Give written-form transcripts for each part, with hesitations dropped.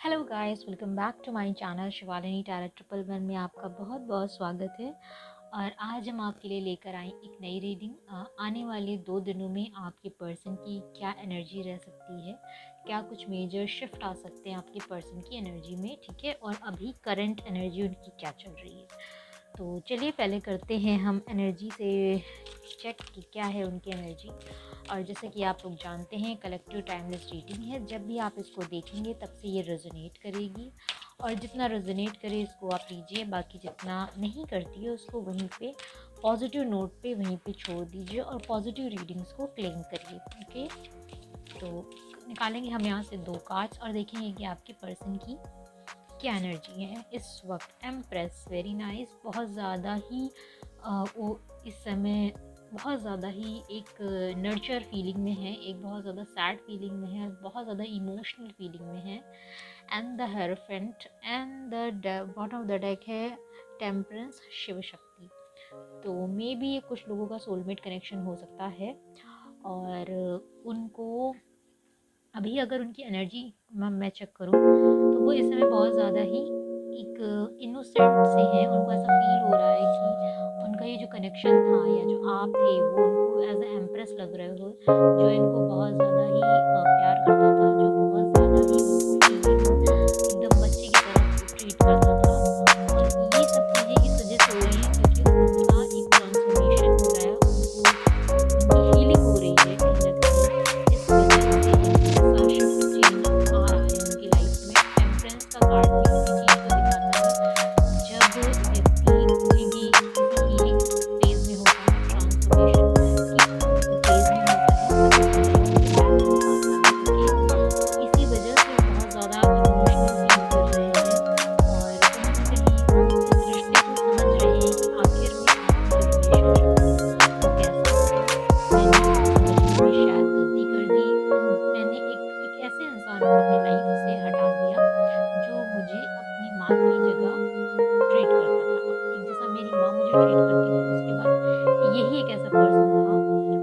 Hello guys, welcome back to my channel Shivalini tarot triple one में आपका बहुत बहुत स्वागत है। और आज हम आपके लिए लेकर आए एक नई रीडिंग। आने वाले 2 दिनों में आपके पर्सन की क्या एनर्जी रह सकती है, क्या कुछ मेजर शिफ्ट आ सकते हैं आपके पर्सन की एनर्जी में, ठीक है। और अभी करंट एनर्जी उनकी क्या चल रही है। तो चलिए पहले करते हैं हम एनर्जी से चेक कि क्या है उनकी एनर्जी। और जैसे कि आप लोग जानते हैं, कलेक्टिव टाइमलेस रीडिंग है। जब भी आप इसको देखेंगे तब से ये रेजोनेट करेगी, और जितना रेजोनेट करे इसको आप लीजिए, बाकी जितना नहीं करती है उसको वहीं पे पॉजिटिव नोट पे वहीं पे छोड़ दीजिए और पॉजिटिव रीडिंग्स को क्लेम करिए। ओके, तो निकालेंगे हम यहाँ से 2 कार्ड्स और देखेंगे कि आपके पर्सन की क्या एनर्जी है इस वक्त। Empress, very nice. बहुत ज़्यादा ही वो इस समय बहुत ज़्यादा ही एक नर्चर फीलिंग में है, एक बहुत ज़्यादा सैड फीलिंग में है, बहुत ज़्यादा इमोशनल फीलिंग में है। And the hierophant and the bottom of the deck है टेम्परेंस, शिव शक्ति। तो मे बी ये कुछ लोगों का सोलमेट कनेक्शन हो सकता है। और उनको अभी अगर उनकी एनर्जी मैं चेक करूँ तो वो इस समय बहुत ज़्यादा ही एक इनोसेंट से हैं। उनको ऐसा फील हो रहा है कि उनका ये जो कनेक्शन था या जो आप थे वो उनको एज ए एम्प्रेस लग रहे हो, जो इनको बहुत ज़्यादा ही प्यार करता था, जो बहुत ज़्यादा ही उनको एकदम बच्चे की तरह ट्रीट करता था। और ये सब चीज़ें इस वजह से हो रही हैं क्योंकि उनका एक ट्रांसफॉर्मेशन हो रहा है, उनको उनकी हीलिंग हो रही है कहीं ना कहीं। इस वजह से एक ऐसा शिफ्ट चेंज आ रहा है उनकी लाइफ में। टेम्परेंस का कार्ड भी इसी चीज़ को दिखाता है। जब व्यक्ति कोई भी किसी हीलिंग फेज में होता है, ट्रांसफॉर्मेशन की फेज में होता है, तब इस तरह उनके टेम्परेंस आता है। ओके, तो इसी वजह से वो बहुत ज़्यादा इमोशनल फील कर रहे हैं और कहीं ना कहीं वो इस रिश्ते को समझ रहे हैं कि आखिर में आपका जो रिलेशनशिप था वो कैसा होगा। मैंने इसको समझने में शायद गलती कर दी। मैंने एक ऐसे इंसान को अपनी लाइफ से हटा दिया जो मुझे अपनी माँ की जगह ट्रीट करता था, एक जैसा मेरी माँ मुझे ट्रीट करती थी। उसके बाद यही एक ऐसा पर्सन था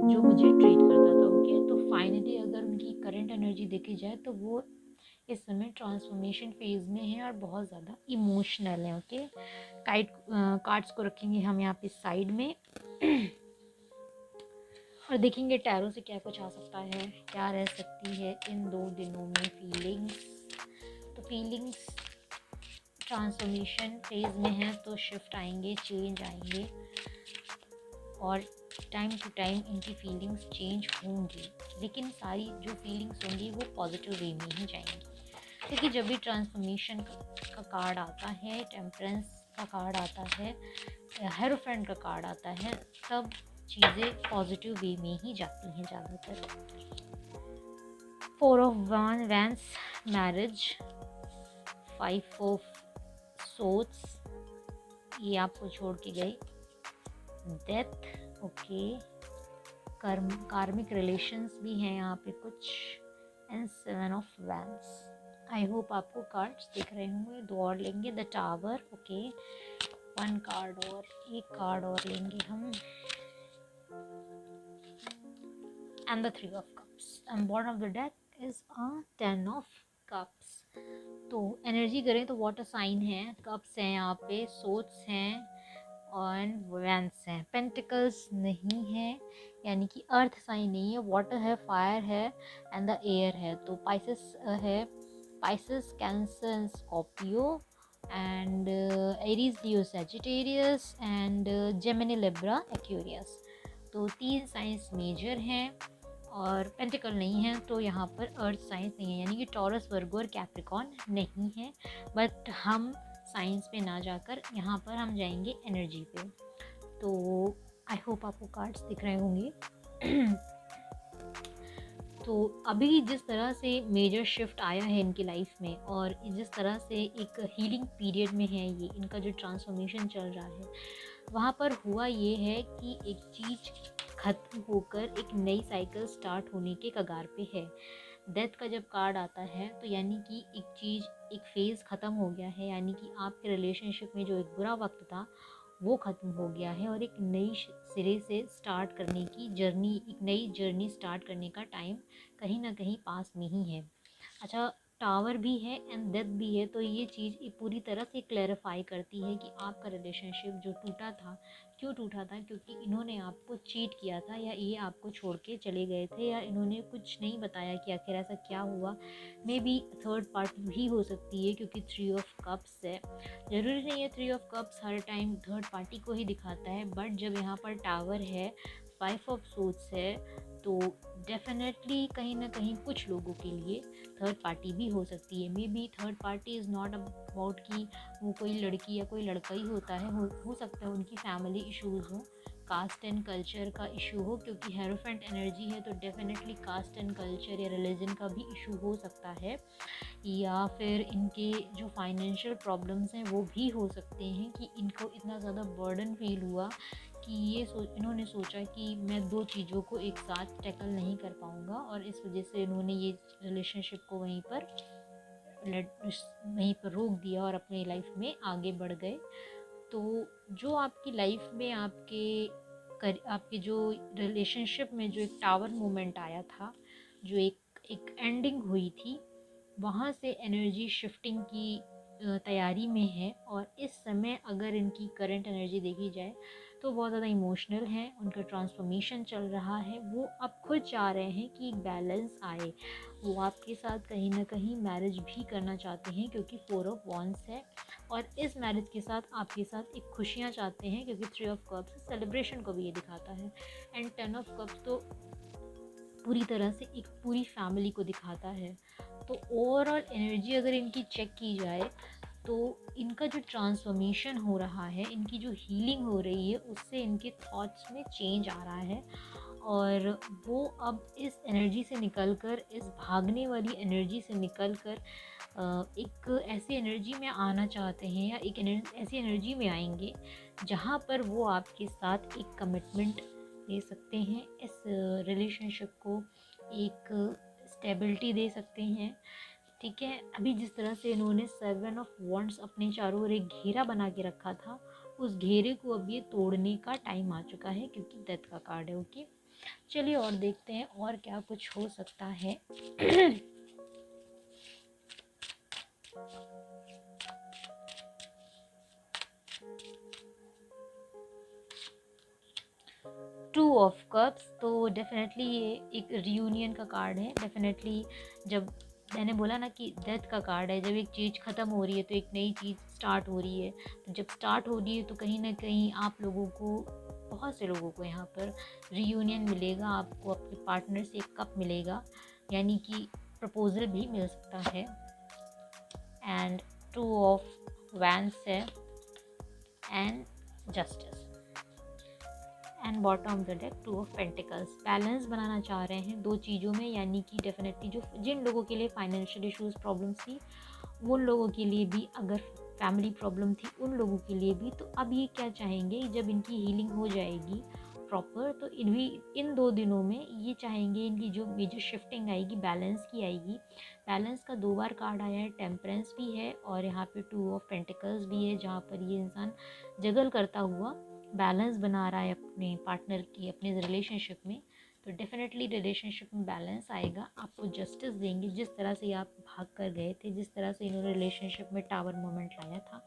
जो मुझे ट्रीट करता था। ओके, तो फाइनली अगर उनकी करंट एनर्जी देखी जाए तो वो इस समय ट्रांसफॉर्मेशन फेज में है और बहुत ज़्यादा इमोशनल है। ओके, कार्ड्स को रखेंगे हम यहाँ पे साइड में और देखेंगे टैरो से क्या कुछ आ सकता है, क्या रह सकती है इन 2 दिनों में फीलिंग्स। तो फीलिंग्स ट्रांसफॉर्मेशन फेज में है तो शिफ्ट आएंगे, चेंज आएंगे और टाइम टू टाइम इनकी फीलिंग्स चेंज होंगी, लेकिन सारी जो फीलिंग्स होंगी वो पॉजिटिव वे में ही जाएंगी। क्योंकि जब भी ट्रांसफॉर्मेशन का कार्ड आता है, टेम्परेंस का कार्ड आता है, हेरोफ्रेंड का कार्ड आता है, तब चीज़ें पॉजिटिव वे में ही जाती हैं ज़्यादातर। 4 of vents, marriage, 5 of shots, ये आपको छोड़ के गई, डेथ। ओके, कार्मिक रिलेशंस भी हैं यहाँ पे कुछ, and 7 of vents. I hope आपको कार्ड्स दिख रहे होंगे। 2 और लेंगे, द टावर। ओके, 1 कार्ड और, एक कार्ड और लेंगे हम, and the 3 of cups. And bottom of the deck is a 10 of cups. तो एनर्जी करें तो वाटर साइन है, कप्स हैं यहाँ पे, सोट्स हैं और वैंस हैं। पेंटिकल्स नहीं है, यानी कि अर्थ साइन नहीं है, वाटर है, फायर है एंड द एयर है। तो पाइसेस है, Pisces, cancer and Scorpio and Aries, Leo, Sagittarius and Gemini, Libra, Aquarius. तो 3 साइंस मेजर हैं और पेंटिकल नहीं है, तो यहाँ पर अर्थ साइंस नहीं है, यानी कि टॉरस, वर्गो और कैप्रिकॉन नहीं है। बट हम साइंस पे ना जाकर यहाँ पर हम जाएंगे एनर्जी पे। तो आई होप आपको कार्ड्स दिख रहे होंगे। तो अभी जिस तरह से मेजर शिफ्ट आया है इनकी लाइफ में और जिस तरह से एक हीलिंग पीरियड में है ये, इनका जो ट्रांसफॉर्मेशन चल रहा है, वहाँ पर हुआ ये है कि एक चीज़ ख़त्म होकर एक नई साइकिल स्टार्ट होने के कगार पे है। डेथ का जब कार्ड आता है तो यानी कि एक चीज़, एक फेज़ ख़त्म हो गया है, यानी कि आपके रिलेशनशिप में जो एक बुरा वक्त था वो ख़त्म हो गया है और एक नई सिरे से स्टार्ट करने की जर्नी, एक नई जर्नी स्टार्ट करने का टाइम कहीं ना कहीं पास में ही है। अच्छा, टावर भी है एंड डेथ भी है, तो ये चीज़ पूरी तरह से क्लैरिफाई करती है कि आपका रिलेशनशिप जो टूटा था, क्यों टूटा था, क्योंकि इन्होंने आपको चीट किया था, या ये आपको छोड़ के चले गए थे, या इन्होंने कुछ नहीं बताया कि आखिर ऐसा क्या हुआ। मे बी थर्ड पार्टी भी हो सकती है, क्योंकि 3 ऑफ कप्स है। ज़रूरी नहीं है 3 of cups her time third party को ही दिखाता है, बट जब यहाँ पर टावर है, 5 ऑफ सोर्ड्स है, तो डेफिनेटली कहीं ना कहीं कुछ लोगों के लिए थर्ड पार्टी भी हो सकती है। May be third party is not about कि वो कोई लड़की या कोई लड़का ही होता है, हो सकता है उनकी फैमिली इश्यूज़ हों, कास्ट एंड कल्चर का इशू हो, क्योंकि हेरोफेंट एनर्जी है, तो डेफिनेटली कास्ट एंड कल्चर या रिलीजन का भी इशू हो सकता है, या फिर इनके जो फाइनेंशियल प्रॉब्लम्स हैं वो भी हो सकते हैं कि इनको इतना ज़्यादा बर्डन फील हुआ कि इन्होंने सोचा कि मैं दो चीज़ों को एक साथ टैकल नहीं कर पाऊँगा, और इस वजह से इन्होंने ये रिलेशनशिप को वहीं पर रोक दिया और अपनी लाइफ में आगे बढ़ गए। तो जो आपकी लाइफ में आपके जो रिलेशनशिप में जो एक टावर मोमेंट आया था, जो एक एंडिंग हुई थी, वहाँ से एनर्जी शिफ्टिंग की तैयारी में है। और इस समय अगर इनकी करंट एनर्जी देखी जाए तो बहुत ज़्यादा इमोशनल है, उनका ट्रांसफॉर्मेशन चल रहा है, वो अब खुद चाह रहे हैं कि एक बैलेंस आए। वो आपके साथ कहीं ना कहीं मैरिज भी करना चाहते हैं, क्योंकि 4 ऑफ वॉन्ड्स है, और इस मैरिज के साथ आपके साथ एक खुशियाँ चाहते हैं, क्योंकि 3 ऑफ कप्स सेलिब्रेशन को भी ये दिखाता है, एंड 10 ऑफ कप्स तो पूरी तरह से एक पूरी फैमिली को दिखाता है। तो ओवरऑल एनर्जी अगर इनकी चेक की जाए तो इनका जो ट्रांसफॉर्मेशन हो रहा है, इनकी जो हीलिंग हो रही है, उससे इनके थॉट्स में चेंज आ रहा है, और वो अब इस एनर्जी से निकलकर, इस भागने वाली एनर्जी से निकलकर एक ऐसी एनर्जी में आना चाहते हैं, या ऐसी एनर्जी में आएंगे जहाँ पर वो आपके साथ एक कमिटमेंट दे सकते हैं, इस रिलेशनशिप को एक स्टेबिलिटी दे सकते हैं। ठीक है, अभी जिस तरह से इन्होंने 7 ऑफ वॉन्ड्स अपने चारों ओर एक घेरा बना के रखा था, उस घेरे को अब ये तोड़ने का टाइम आ चुका है, क्योंकि डेथ का कार्ड है। ओके, चलिए और देखते हैं और क्या कुछ हो सकता है। 2 ऑफ कप्स, तो डेफिनेटली ये एक रियूनियन का कार्ड है। डेफिनेटली जब मैंने बोला ना कि डेथ का कार्ड है, जब एक चीज़ ख़त्म हो रही है तो एक नई चीज़ स्टार्ट हो रही है। तो जब स्टार्ट हो रही है तो कहीं ना कहीं आप लोगों को, बहुत से लोगों को यहाँ पर रियूनियन मिलेगा, आपको अपने पार्टनर से एक कप मिलेगा, यानी कि प्रपोजल भी मिल सकता है। एंड 2 ऑफ वैंड्स है, and justice, and bottom of the deck 2 of pentacles. Balance बनाना चाह रहे हैं दो चीज़ों में, यानी कि डेफिनेटली जिन लोगों के लिए फाइनेंशियल इश्यूज प्रॉब्लम्स थी, उन लोगों के लिए भी, अगर फैमिली प्रॉब्लम थी उन लोगों के लिए भी, तो अब ये क्या चाहेंगे, जब इनकी हीलिंग हो जाएगी प्रॉपर, तो इन 2 दिनों में ये चाहेंगे, इनकी जो मेजर शिफ्टिंग आएगी बैलेंस की आएगी। बैलेंस का 2 बार कार्ड आया है, टेम्परेंस भी है, और यहाँ पे 2 ऑफ पेंटिकल्स भी है, जहाँ पर ये इंसान जगल करता हुआ बैलेंस बना रहा है अपने पार्टनर की, अपने रिलेशनशिप में। तो डेफिनेटली रिलेशनशिप में बैलेंस आएगा, आपको जस्टिस देंगे। जिस तरह से आप भाग कर गए थे, जिस तरह से इन्होंने रिलेशनशिप में टावर मोमेंट लाया था,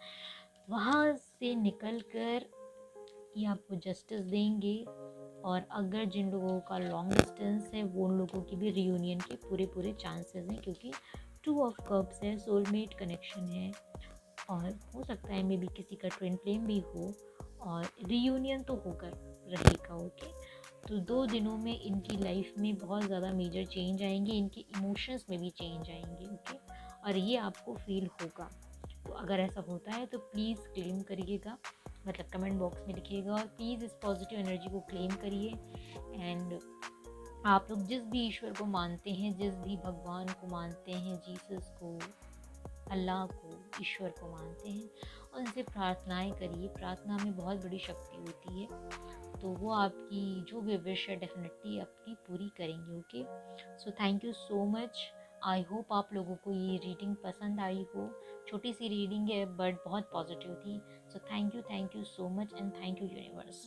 वहाँ से निकल कर ये आपको जस्टिस देंगे। और अगर जिन लोगों का लॉन्ग डिस्टेंस है, वो उन लोगों की भी रियूनियन के पूरे चांसेस हैं, क्योंकि 2 ऑफ कप्स है, सोलमेट कनेक्शन है, और हो सकता है मे बी किसी का ट्विन फ्लेम भी हो, और रियूनियन तो होकर रहेगा। ओके, तो 2 दिनों में इनकी लाइफ में बहुत ज़्यादा मेजर चेंज आएंगे, इनके इमोशंस में भी चेंज आएंगे। ओके, और ये आपको फील होगा। तो अगर ऐसा होता है तो प्लीज़ क्लेम करिएगा, मतलब कमेंट बॉक्स में लिखिएगा, और प्लीज़ इस पॉजिटिव एनर्जी को क्लेम करिए। एंड आप लोग जिस भी ईश्वर को मानते हैं, जिस भी भगवान को मानते हैं, जीसस को, अल्लाह को, ईश्वर को मानते हैं, उनसे प्रार्थनाएं करिए। प्रार्थना में बहुत बड़ी शक्ति होती है, तो वो आपकी जो भी विश है डेफिनेटली अपनी पूरी करेंगे। Okay, so thank you so much. I hope आप लोगों को ये रीडिंग पसंद आई हो। छोटी सी रीडिंग है बट बहुत पॉजिटिव थी। So thank you so much, and thank you universe.